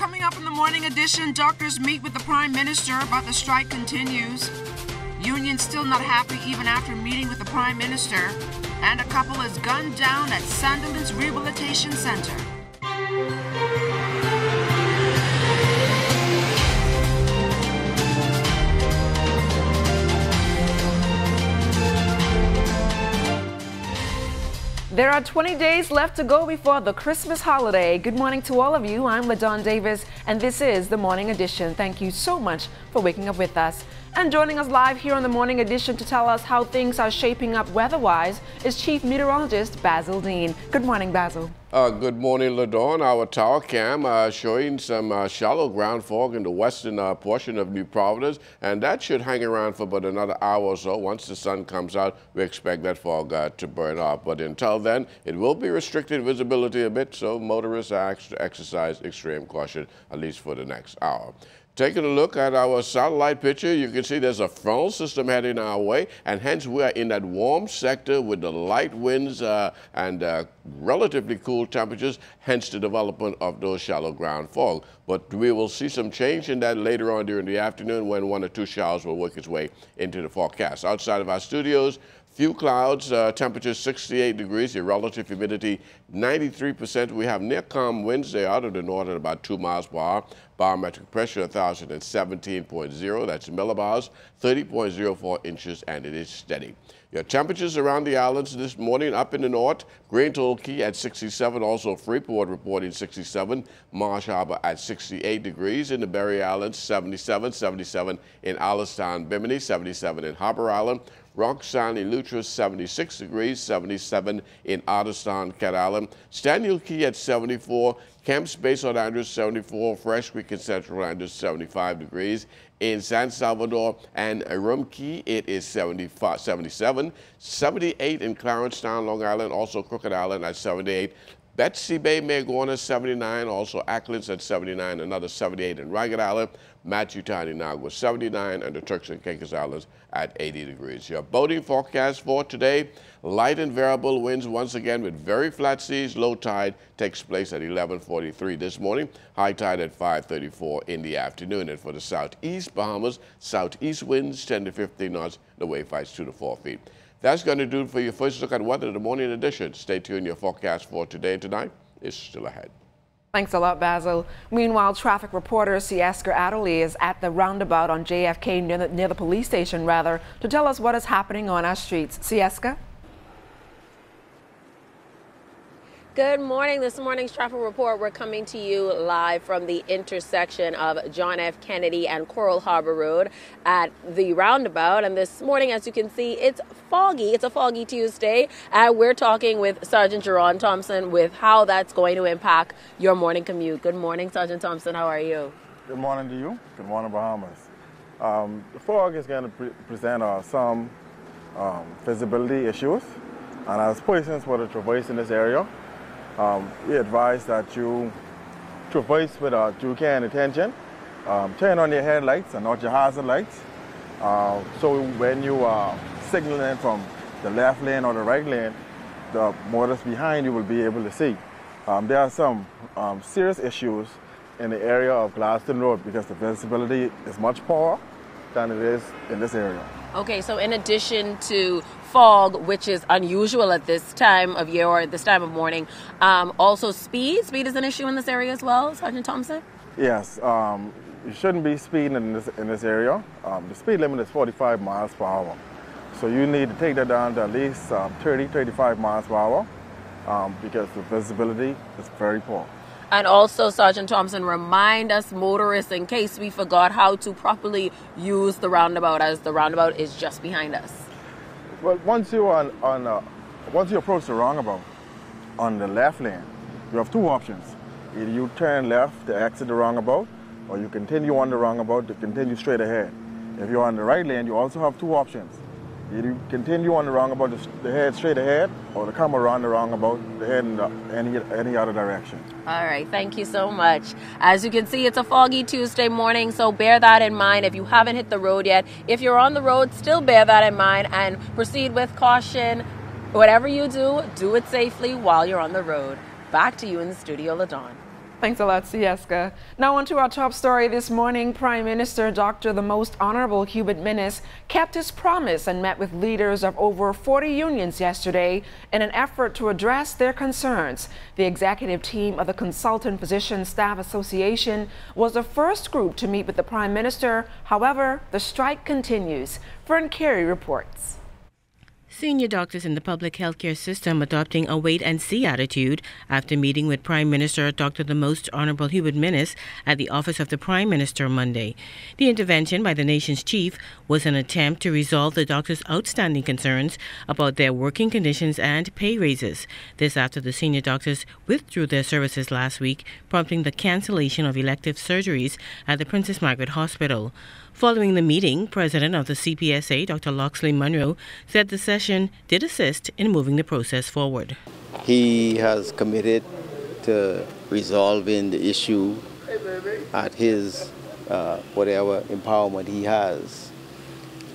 Coming up in the morning edition, doctors meet with the Prime Minister, but the strike continues. Unions still not happy even after meeting with the Prime Minister. And a couple is gunned down at Sandilands Rehabilitation Center. There are 20 days left to go before the Christmas holiday. Good morning to all of you. I'm LaDawn Davis, and this is the Morning Edition. Thank you so much for waking up with us. And joining us live here on the Morning Edition to tell us how things are shaping up weather-wise is Chief Meteorologist Basil Dean. Good morning, Basil. Good morning, LaDawn. Our tower cam showing some shallow ground fog in the western portion of New Providence, and that should hang around for about another hour or so. Once the sun comes out, we expect that fog to burn off. But until then, it will be restricted visibility a bit, so motorists are asked to exercise extreme caution, at least for the next hour. Taking a look at our satellite picture, you can see there's a frontal system heading our way, and hence we are in that warm sector with the light winds and relatively cool temperatures, hence the development of those shallow ground fog. But we will see some change in that later on during the afternoon when 1 or 2 showers will work its way into the forecast. Outside of our studios, few clouds, temperature 68 degrees, your relative humidity 93%. We have near calm winds. They're out of the north at about 2 miles per hour. Barometric pressure 1,017.0, that's millibars, 30.04 inches, and it is steady. Your temperatures around the islands this morning: up in the north, Grand Turtle Key at 67, also Freeport reporting 67, Marsh Harbor at 68 degrees, in the Berry Islands 77, 77 in Allenstown, Bimini, 77 in Harbor Island, Rock Sound, Eleuthera 76 degrees, 77 in Otterstown, Cat Island, Stanhill Key at 74, Camps Bay St. Andrews 74, Fresh Creek and Central Andrews 75 degrees. In San Salvador and Rum Key, it is 77, 78 in Clarencetown, Long Island, also Crooked Island at 78. Betsy Bay, Mayaguana 79, also Acklands at 79, another 78 in Ragged Island, Matthew-Town, Inagua 79, and the Turks and Caicos Islands at 80 degrees. Your boating forecast for today: light and variable winds once again with very flat seas. Low tide takes place at 11:43 this morning, high tide at 5:34 in the afternoon. And for the southeast Bahamas, southeast winds 10 to 15 knots, the wave heights 2 to 4 feet. That's going to do it for your first look at weather, the morning edition. Stay tuned. Your forecast for today and tonight is still ahead. Thanks a lot, Basil. Meanwhile, traffic reporter Sieska Adderley is at the roundabout on JFK near the police station, to tell us what is happening on our streets. Sieska? Good morning. This morning's traffic report, we're coming to you live from the intersection of John F. Kennedy and Coral Harbor Road at the roundabout. And this morning, as you can see, it's foggy. It's a foggy Tuesday. And we're talking with Sergeant Jerron Thompson with how that's going to impact your morning commute. Good morning, Sergeant Thompson. How are you? Good morning to you. Good morning, Bahamas. The fog is going to present some visibility issues. And as persons who are traversing this area, we advise that you traverse with due care and attention. Turn on your headlights and not your hazard lights. So when you are signaling from the left lane or the right lane, the motorists behind you will be able to see. There are some serious issues in the area of Gladstone Road because the visibility is much poorer than it is in this area. Okay, so in addition to fog, which is unusual at this time of year or at this time of morning, also speed. Speed is an issue in this area as well, Sergeant Thompson? Yes, you shouldn't be speeding in this area. The speed limit is 45 miles per hour. So you need to take that down to at least 30, 35 miles per hour because the visibility is very poor. And also, Sergeant Thompson, remind us motorists, in case we forgot, how to properly use the roundabout, as the roundabout is just behind us. Well, once you approach the roundabout on the left lane, you have two options. Either you turn left to exit the roundabout, or you continue on the roundabout to continue straight ahead. If you're on the right lane, you also have two options. Either you continue on the roundabout to head straight ahead, or to come around the roundabout to head in any other direction. All right, thank you so much. As you can see, it's a foggy Tuesday morning, so bear that in mind if you haven't hit the road yet. If you're on the road, still bear that in mind and proceed with caution. Whatever you do, do it safely while you're on the road. Back to you in the studio, LaDawn. Thanks a lot, Sieska. Now on to our top story this morning. Prime Minister Dr. the Most Honorable Hubert Minnis kept his promise and met with leaders of over 40 unions yesterday in an effort to address their concerns. The executive team of the Consultant Physician Staff Association was the first group to meet with the Prime Minister. However, the strike continues. Fern Carey reports. Senior doctors in the public healthcare system adopting a wait-and-see attitude after meeting with Prime Minister Dr. the Most Honorable Hubert Minnis at the office of the Prime Minister Monday. The intervention by the nation's chief was an attempt to resolve the doctors' outstanding concerns about their working conditions and pay raises. This after the senior doctors withdrew their services last week, prompting the cancellation of elective surgeries at the Princess Margaret Hospital. Following the meeting, President of the CPSA, Dr. Loxley Munro, said the session did assist in moving the process forward. He has committed to resolving the issue at his whatever empowerment he has.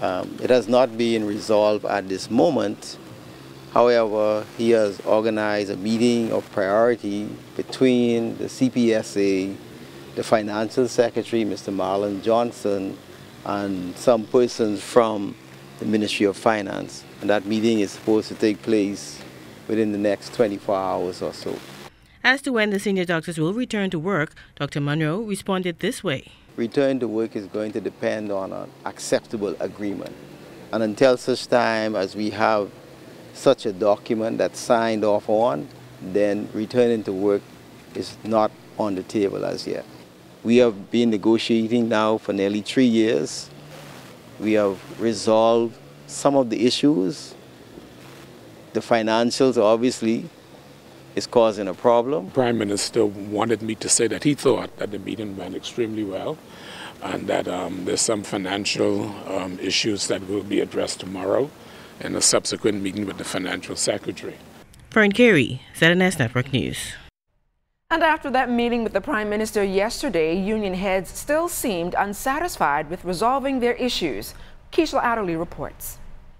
It has not been resolved at this moment. However, he has organized a meeting of priority between the CPSA, the Financial Secretary, Mr. Marlon Johnson, and some persons from the Ministry of Finance. And that meeting is supposed to take place within the next 24 hours or so. As to when the senior doctors will return to work, Dr. Munro responded this way. Return to work is going to depend on an acceptable agreement. And until such time as we have such a document that's signed off on, then returning to work is not on the table as yet. We have been negotiating now for nearly 3 years. We have resolved some of the issues. The financials obviously is causing a problem. The Prime Minister wanted me to say that he thought that the meeting went extremely well and that there's some financial issues that will be addressed tomorrow in a subsequent meeting with the Financial Secretary. Fern Carey, ZNS Network News. And after that meeting with the Prime Minister yesterday, union heads still seemed unsatisfied with resolving their issues. Keishla Adderley reports.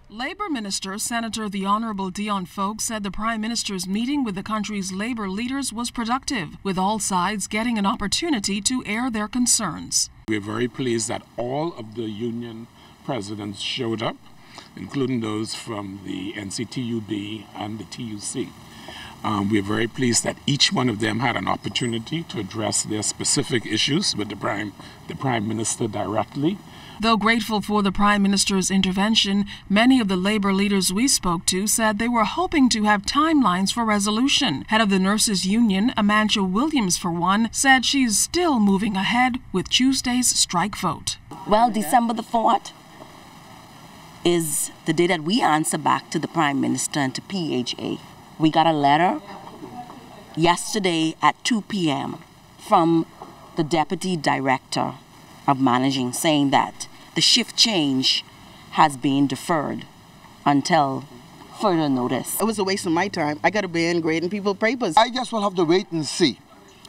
Labor Minister Senator the Honorable Dion Folk said the Prime Minister's meeting with the country's labor leaders was productive, with all sides getting an opportunity to air their concerns. We're very pleased that all of the union presidents showed up, including those from the NCTUB and the TUC. We're very pleased that each one of them had an opportunity to address their specific issues with the Prime Minister directly. Though grateful for the Prime Minister's intervention, many of the labor leaders we spoke to said they were hoping to have timelines for resolution. Head of the Nurses Union, Amantia Williams, for one, said she's still moving ahead with Tuesday's strike vote. Well, December the 4th is the day that we answer back to the Prime Minister and to PHA. We got a letter yesterday at 2 p.m. from the Deputy Director of Managing saying that the shift change has been deferred until further notice. It was a waste of my time. I got to be in grading people's papers. I just will have to wait and see,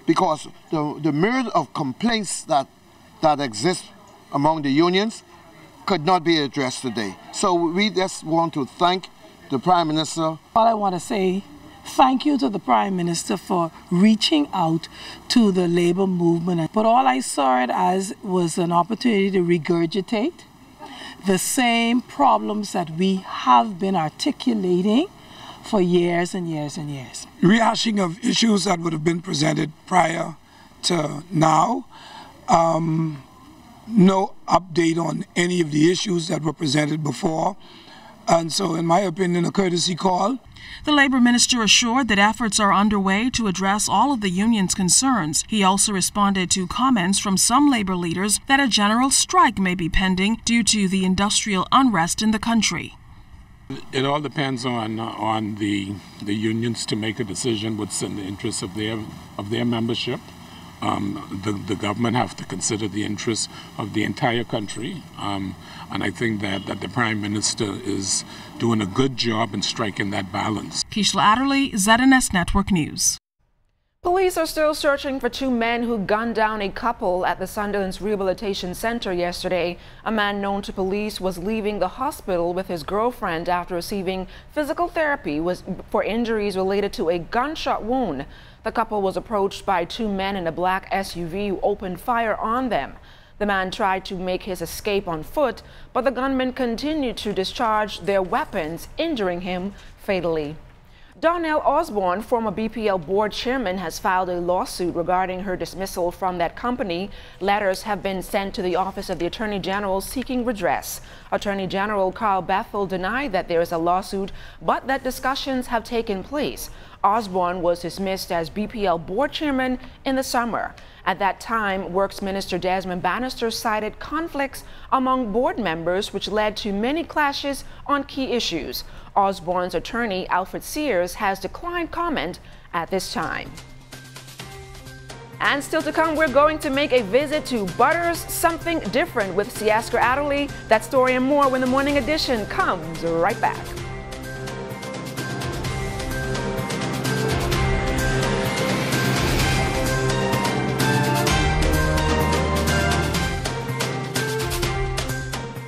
because the myriad of complaints that exist among the unions could not be addressed today. So we just want to thank the Prime Minister. All I want to say, thank you to the Prime Minister for reaching out to the labor movement. But all I saw it as was an opportunity to regurgitate the same problems that we have been articulating for years and years and years. Rehashing of issues that would have been presented prior to now. No update on any of the issues that were presented before. And so, in my opinion, a courtesy call. The Labor Minister assured that efforts are underway to address all of the union's concerns. He also responded to comments from some labor leaders that a general strike may be pending due to the industrial unrest in the country. It all depends on the unions to make a decision what's in the interest of their membership. The government have to consider the interests of the entire country. And I think that the Prime Minister is doing a good job in striking that balance. Keishla Adderley, ZNS Network News. Police are still searching for two men who gunned down a couple at the Sunderland's Rehabilitation Center yesterday. A man known to police was leaving the hospital with his girlfriend after receiving physical therapy for injuries related to a gunshot wound. The couple was approached by two men in a black SUV who opened fire on them. The man tried to make his escape on foot, but the gunmen continued to discharge their weapons, injuring him fatally. Donnell Osborne, former BPL board chairman, has filed a lawsuit regarding her dismissal from that company. Letters have been sent to the Office of the Attorney General seeking redress. Attorney General Carl Bethel denied that there is a lawsuit, but that discussions have taken place. Osborne was dismissed as BPL board chairman in the summer. At that time, Works Minister Desmond Bannister cited conflicts among board members, which led to many clashes on key issues. Osborne's attorney, Alfred Sears, has declined comment at this time. And still to come, we're going to make a visit to Butters Something Different with Siaska Adderley. That story and more when the Morning Edition comes right back.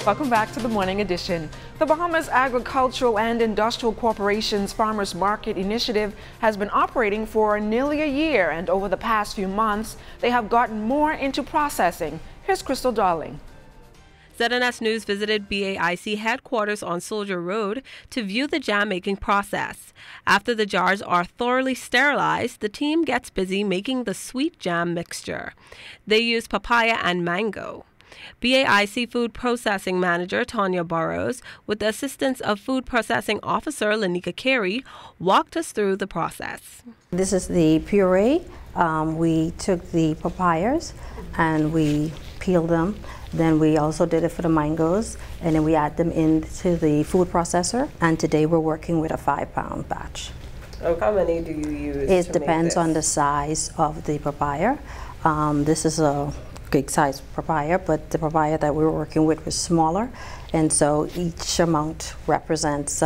Welcome back to the Morning Edition. The Bahamas Agricultural and Industrial Corporation's Farmers Market Initiative has been operating for nearly a year, and over the past few months, they have gotten more into processing. Here's Crystal Darling. ZNS News visited BAIC headquarters on Soldier Road to view the jam-making process. After the jars are thoroughly sterilized, the team gets busy making the sweet jam mixture. They use papaya and mango. BAIC Food Processing Manager Tanya Burrows, with the assistance of Food Processing Officer Lanika Carey, walked us through the process. This is the puree. We took the papayas and we peeled them. Then we also did it for the mangoes, and then we add them into the food processor. And today we're working with a 5-pound batch. How many do you use? It depends on the size of the papaya. This is a big size papaya, but the papaya that we were working with was smaller, and so each amount represents,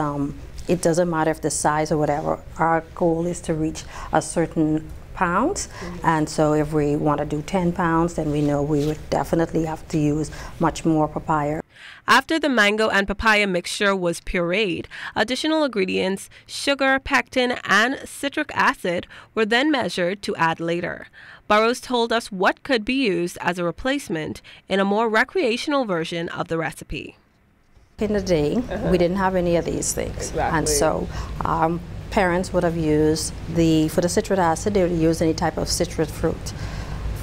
it doesn't matter if the size or whatever, our goal is to reach a certain pounds, and so if we want to do 10 pounds, then we know we would definitely have to use much more papaya. After the mango and papaya mixture was pureed, additional ingredients, sugar, pectin, and citric acid were then measured to add later. Burrows told us what could be used as a replacement in a more recreational version of the recipe. In the day, we didn't have any of these things, and so parents would have used for the citric acid, they would use any type of citrus fruit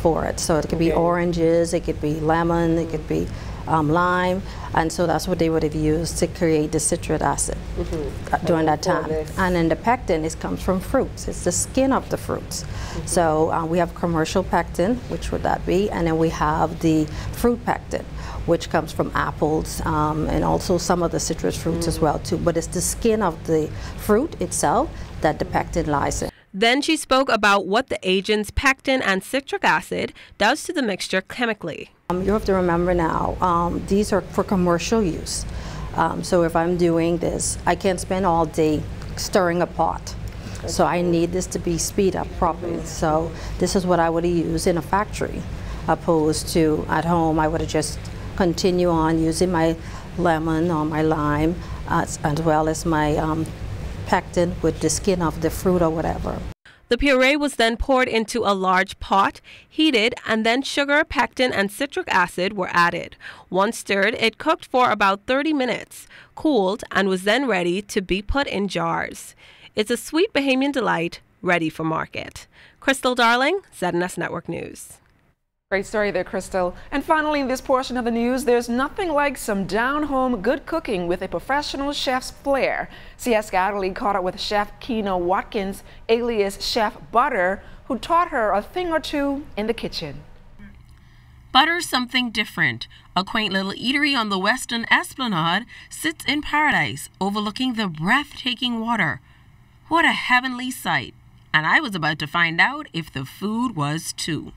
for it. So it could be oranges, it could be lemon, it could be lime, and so that's what they would have used to create the citric acid during that time. And then the pectin comes from fruits. It's the skin of the fruits. So we have commercial pectin, which would that be, and then we have the fruit pectin, which comes from apples and also some of the citrus fruits as well too. But it's the skin of the fruit itself that the pectin lies in. Then she spoke about what the agents pectin and citric acid does to the mixture chemically. You have to remember now, these are for commercial use. So if I'm doing this, I can't spend all day stirring a pot. So I need this to be speed up properly. So this is what I would have used in a factory, opposed to at home. I would have just continue on using my lemon or my lime, as well as my pectin with the skin of the fruit or whatever. The puree was then poured into a large pot, heated, and then sugar, pectin, and citric acid were added. Once stirred, it cooked for about 30 minutes, cooled, and was then ready to be put in jars. It's a sweet Bahamian delight, ready for market. Crystal Darling, ZNS Network News. Great story there, Crystal. And finally, in this portion of the news, there's nothing like some down-home good cooking with a professional chef's flair. Siaska Adderley caught up with Chef Keno Watkins, alias Chef Butter, who taught her a thing or two in the kitchen. Butters Something Different, a quaint little eatery on the Western Esplanade, sits in paradise, overlooking the breathtaking water. What a heavenly sight! And I was about to find out if the food was too.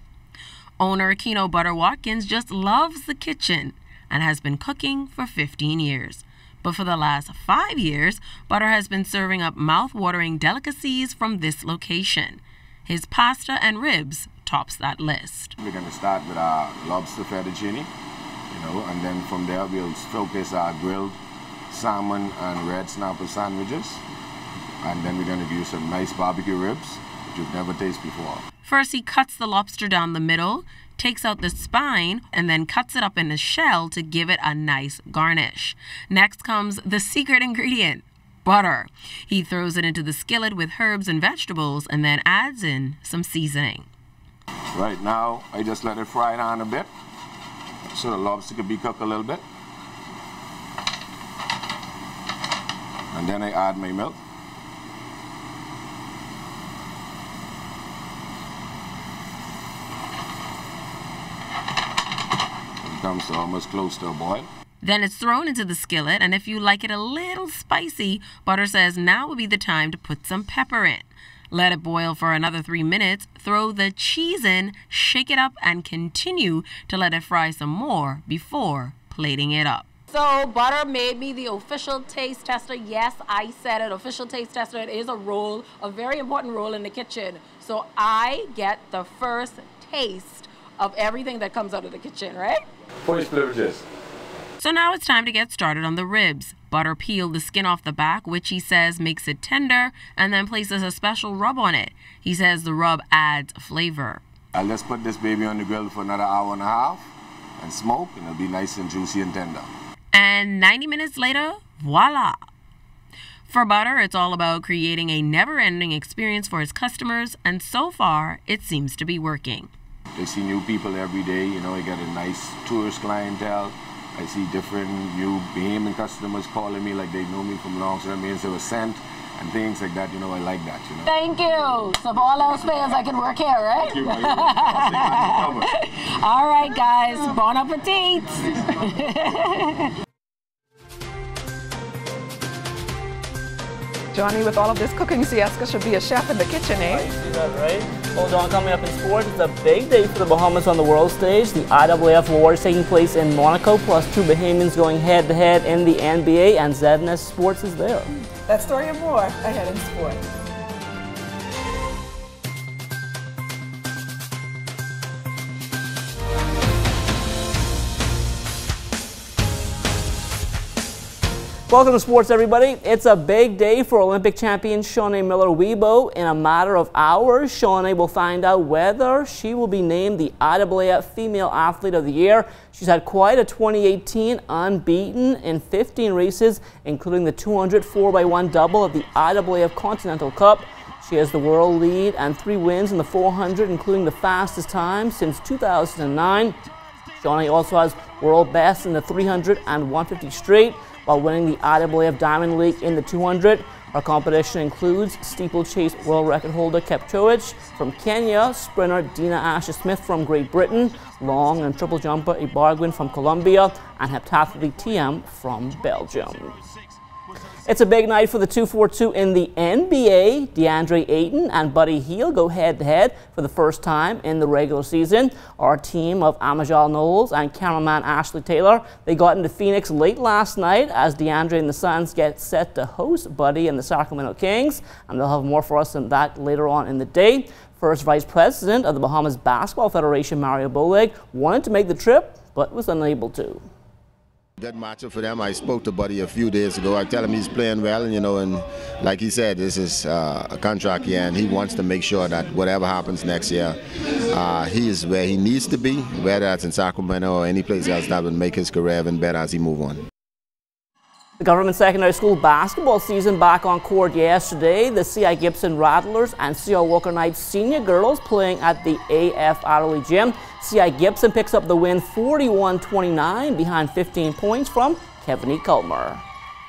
Owner Keno Butter Watkins just loves the kitchen and has been cooking for 15 years. But for the last 5 years, Butter has been serving up mouth-watering delicacies from this location. His pasta and ribs tops that list. We're going to start with our lobster fettuccine, and then from there we'll focus our grilled salmon and red snapper sandwiches. And then we're going to do some nice barbecue ribs, you've never tasted before. First, he cuts the lobster down the middle, takes out the spine, and then cuts it up in a shell to give it a nice garnish. Next comes the secret ingredient, butter. He throws it into the skillet with herbs and vegetables and then adds in some seasoning. Right now, I just let it fry down a bit so the lobster can be cooked a little bit. And then I add my milk. It comes to almost close to a boil. Then it's thrown into the skillet, and if you like it a little spicy, Butter says now would be the time to put some pepper in. Let it boil for another 3 minutes, throw the cheese in, shake it up, and continue to let it fry some more before plating it up. So Butter made me the official taste tester. Yes, I said it, official taste tester. It is a role, a very important role in the kitchen. So I get the first taste of everything that comes out of the kitchen, right? First privileges. So now it's time to get started on the ribs. Butter peeled the skin off the back, which he says makes it tender, and then places a special rub on it. He says the rub adds flavor. I'll just put this baby on the grill for another hour and a half and smoke, and it'll be nice and juicy and tender. And 90 minutes later, voila! For Butter, it's all about creating a never-ending experience for his customers, and so far, it seems to be working. I see new people every day, you know, I get a nice tourist clientele. I see different new Bahamian customers calling me like they know me from long, so that means they were sent and things like that, you know, I like that, you know. Thank you. So if all else fails, I can work here, right? Thank you. All right, guys, bon appetit. Johnny, with all of this cooking, Sieska should be a chef in the kitchen, eh? You see that, right? Hold on, coming up in sports, it's a big day for the Bahamas on the world stage. The IAAF Awards taking place in Monaco, plus two Bahamians going head-to-head in the NBA, and ZNS Sports is there. That story and more ahead in sports. Welcome to sports, everybody. It's a big day for Olympic champion Shaunae Miller-Uibo. In a matter of hours, Shaunae will find out whether she will be named the IAAF Female Athlete of the Year. She's had quite a 2018, unbeaten in 15 races, including the 200 4x1 double of the IAAF Continental Cup. She has the world lead and 3 wins in the 400, including the fastest time since 2009. Shaunae also has world best in the 300 and 150 straight, while winning the IAAF Diamond League in the 200. Our competition includes steeplechase world record holder Kipchoge from Kenya, sprinter Dina Asher-Smith from Great Britain, long and triple jumper Ibarguen from Colombia, and heptathlete TM from Belgium. It's a big night for the 242 in the NBA. DeAndre Ayton and Buddy Hield go head-to-head for the first time in the regular season. Our team of Amajal Knowles and cameraman Ashley Taylor, they got into Phoenix late last night as DeAndre and the Suns get set to host Buddy and the Sacramento Kings, and they'll have more for us on that later on in the day. First Vice President of the Bahamas Basketball Federation, Mario Boleg, wanted to make the trip, but was unable to. Good matchup for them. I spoke to Buddy a few days ago. I tell him he's playing well, and, you know, and like he said, this is a contract year, and he wants to make sure that whatever happens next year, he is where he needs to be, whether that's in Sacramento or any place else that would make his career even better as he move on. The government secondary school basketball season back on court yesterday. The C.I. Gibson Rattlers and C.R. Walker Knights senior girls playing at the A.F. Adderley Gym. C.I. Gibson picks up the win 41-29 behind 15 points from Kevin E. Culmer.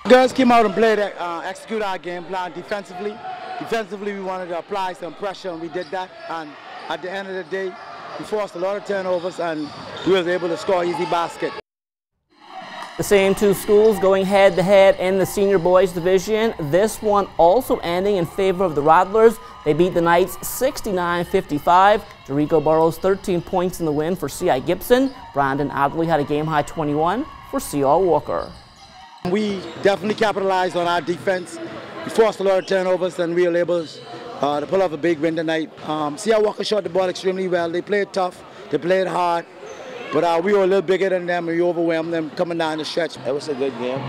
Girls came out and played, execute our game plan defensively. Defensively, we wanted to apply some pressure, and we did that. And at the end of the day, we forced a lot of turnovers, and we was able to score easy basket. The same two schools going head-to-head in the senior boys division. This one also ending in favor of the Rattlers. They beat the Knights 69-55. Jericho Burrows 13 points in the win for C.I. Gibson. Brandon Adley had a game-high 21 for C.R. Walker. We definitely capitalized on our defense. We forced a lot of turnovers, and we were able to pull off a big win tonight. C.R. Walker shot the ball extremely well. They played tough. They played hard. But we were a little bigger than them, and we overwhelmed them coming down the stretch. It was a good game.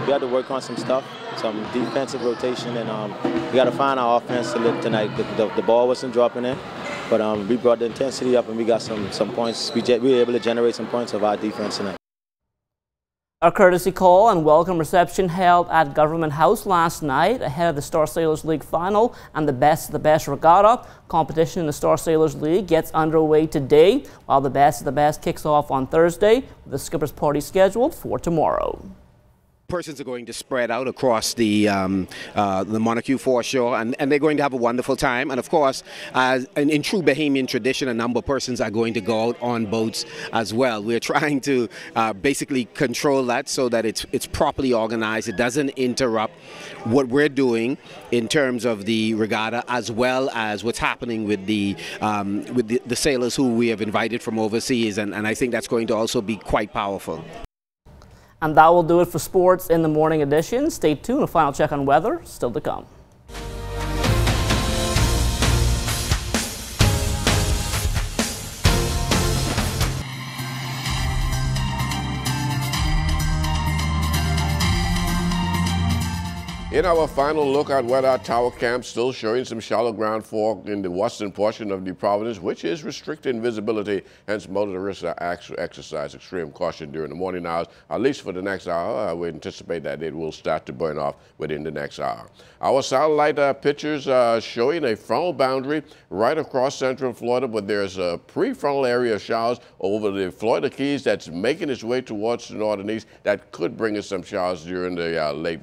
we had to work on some stuff, some defensive rotation, and we got to find our offense to live tonight. The ball wasn't dropping in, but we brought the intensity up and we got some points. We were able to generate some points of our defense tonight. A courtesy call and welcome reception held at Government House last night ahead of the Star Sailors League final and the Best of the Best regatta. Competition in the Star Sailors League gets underway today, while the Best of the Best kicks off on Thursday, with the Skipper's Party scheduled for tomorrow. Persons are going to spread out across the Montague foreshore, and they're going to have a wonderful time. And of course, in true Bahamian tradition, a number of persons are going to go out on boats as well. We're trying to basically control that so that it's properly organized. It doesn't interrupt what we're doing in terms of the regatta, as well as what's happening with the sailors who we have invited from overseas. And I think that's going to also be quite powerful. And that will do it for sports in the morning edition. Stay tuned, a final check on weather still to come. In our final look at weather, Tower Camp still showing some shallow ground fog in the western portion of the province, which is restricting visibility. Hence, motorists are asked to exercise extreme caution during the morning hours, at least for the next hour. We anticipate that it will start to burn off within the next hour. Our satellite pictures are showing a frontal boundary right across central Florida, but there's a pre-frontal area of showers over the Florida Keys that's making its way towards the northern east that could bring us some showers during the late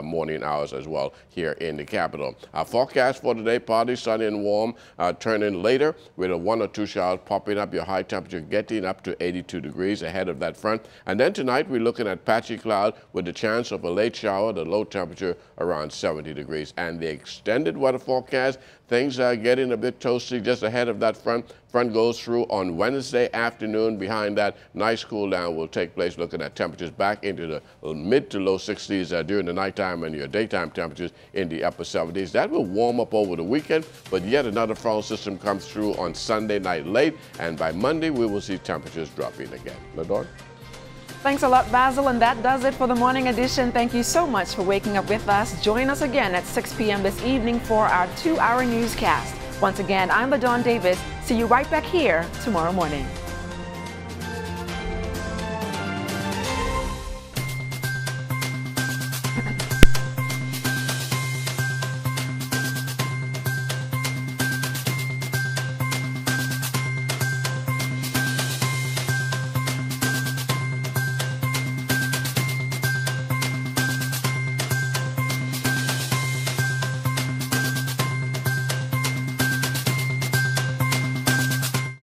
morning hours as well here in the capital. Our forecast for today, partly sunny and warm, turning later with a 1 or 2 showers popping up, your high temperature getting up to 82 degrees ahead of that front. And then tonight we're looking at patchy cloud with the chance of a late shower, the low temperature around 70 degrees. And the extended weather forecast, things are getting a bit toasty just ahead of that front. Front goes through on Wednesday afternoon. Behind that, nice cool down will take place, looking at temperatures back into the mid to low 60s during the nighttime, and your daytime temperatures in the upper 70s. That will warm up over the weekend, but yet another frontal system comes through on Sunday night late, and by Monday we will see temperatures dropping again. LaDawn? Thanks a lot, Basil, and that does it for the morning edition. Thank you so much for waking up with us. Join us again at 6 p.m. this evening for our 2-hour newscast. Once again, I'm LaDawn Davis. See you right back here tomorrow morning.